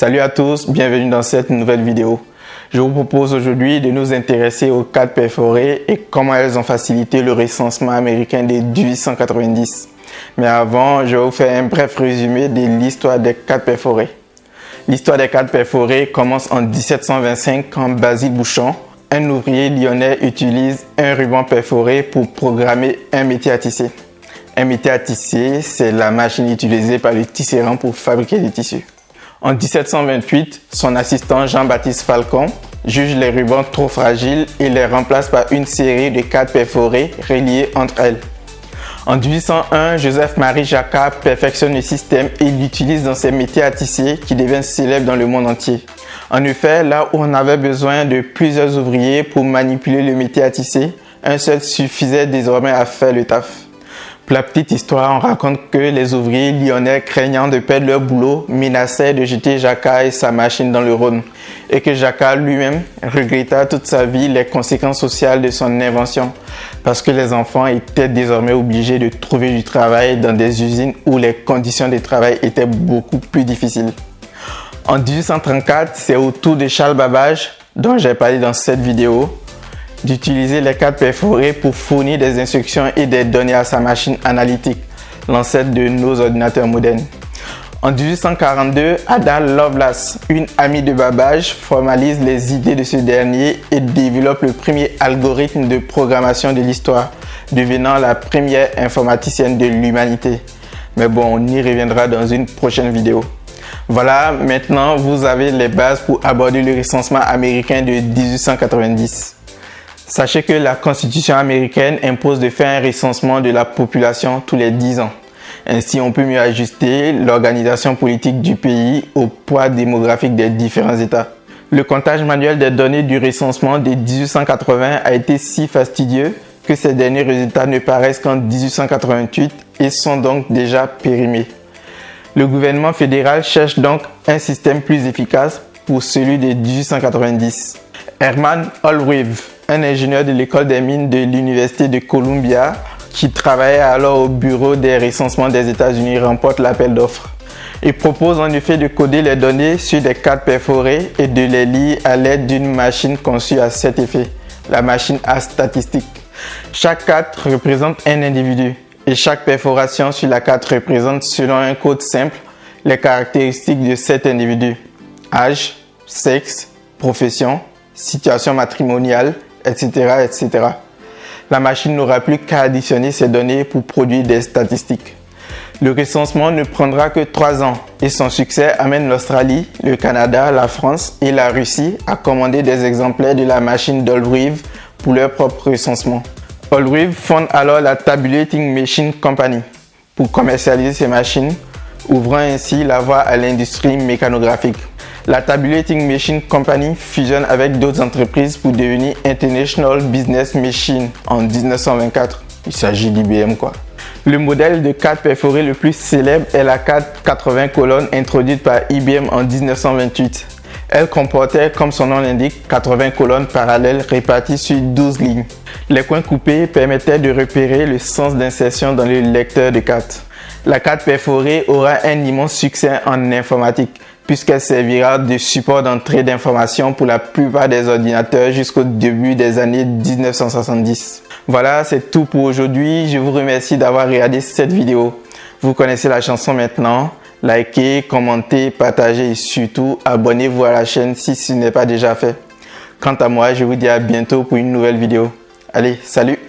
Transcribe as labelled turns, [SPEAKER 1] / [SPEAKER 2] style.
[SPEAKER 1] Salut à tous, bienvenue dans cette nouvelle vidéo. Je vous propose aujourd'hui de nous intéresser aux cartes perforées et comment elles ont facilité le recensement américain de 1890. Mais avant, je vais vous faire un bref résumé de l'histoire des cartes perforées. L'histoire des cartes perforées commence en 1725 quand Basile Bouchon, un ouvrier lyonnais, utilise un ruban perforé pour programmer un métier à tisser. Un métier à tisser, c'est la machine utilisée par le tisserand pour fabriquer des tissus. En 1728, son assistant Jean-Baptiste Falcon juge les rubans trop fragiles et les remplace par une série de cartes perforées reliées entre elles. En 1801, Joseph-Marie Jacquard perfectionne le système et l'utilise dans ses métiers à tisser qui deviennent célèbres dans le monde entier. En effet, là où on avait besoin de plusieurs ouvriers pour manipuler le métier à tisser, un seul suffisait désormais à faire le taf. Pour la petite histoire, on raconte que les ouvriers lyonnais, craignant de perdre leur boulot, menaçaient de jeter Jacquard et sa machine dans le Rhône, et que Jacquard lui-même regretta toute sa vie les conséquences sociales de son invention, parce que les enfants étaient désormais obligés de trouver du travail dans des usines où les conditions de travail étaient beaucoup plus difficiles. En 1834, c'est au tour de Charles Babbage, dont j'ai parlé dans cette vidéo, d'utiliser les cartes perforées pour fournir des instructions et des données à sa machine analytique, l'ancêtre de nos ordinateurs modernes. En 1842, Ada Lovelace, une amie de Babbage, formalise les idées de ce dernier et développe le premier algorithme de programmation de l'histoire, devenant la première informaticienne de l'humanité. Mais bon, on y reviendra dans une prochaine vidéo. Voilà, maintenant vous avez les bases pour aborder le recensement américain de 1890. Sachez que la Constitution américaine impose de faire un recensement de la population tous les 10 ans. Ainsi, on peut mieux ajuster l'organisation politique du pays au poids démographique des différents États. Le comptage manuel des données du recensement de 1880 a été si fastidieux que ces derniers résultats ne paraissent qu'en 1888 et sont donc déjà périmés. Le gouvernement fédéral cherche donc un système plus efficace pour celui de 1890. Herman Holwright, un ingénieur de l'école des mines de l'Université de Columbia, qui travaillait alors au bureau des recensements des États-Unis, remporte l'appel d'offres. Il propose en effet de coder les données sur des cartes perforées et de les lire à l'aide d'une machine conçue à cet effet, la machine à statistiques. Chaque carte représente un individu et chaque perforation sur la carte représente, selon un code simple, les caractéristiques de cet individu: âge, sexe, profession, situation matrimoniale, etc., etc. La machine n'aura plus qu'à additionner ces données pour produire des statistiques. Le recensement ne prendra que 3 ans et son succès amène l'Australie, le Canada, la France et la Russie à commander des exemplaires de la machine d'Holwright pour leur propre recensement. Holwright fonde alors la Tabulating Machine Company pour commercialiser ces machines, ouvrant ainsi la voie à l'industrie mécanographique. La Tabulating Machine Company fusionne avec d'autres entreprises pour devenir International Business Machine en 1924. Il s'agit d'IBM quoi. Le modèle de carte perforée le plus célèbre est la carte 80 colonnes introduite par IBM en 1928. Elle comportait, comme son nom l'indique, 80 colonnes parallèles réparties sur 12 lignes. Les coins coupés permettaient de repérer le sens d'insertion dans le lecteur de cartes. La carte perforée aura un immense succès en informatique, puisqu'elle servira de support d'entrée d'informations pour la plupart des ordinateurs jusqu'au début des années 1970. Voilà, c'est tout pour aujourd'hui. Je vous remercie d'avoir regardé cette vidéo. Vous connaissez la chanson maintenant. Likez, commentez, partagez et surtout abonnez-vous à la chaîne si ce n'est pas déjà fait. Quant à moi, je vous dis à bientôt pour une nouvelle vidéo. Allez, salut!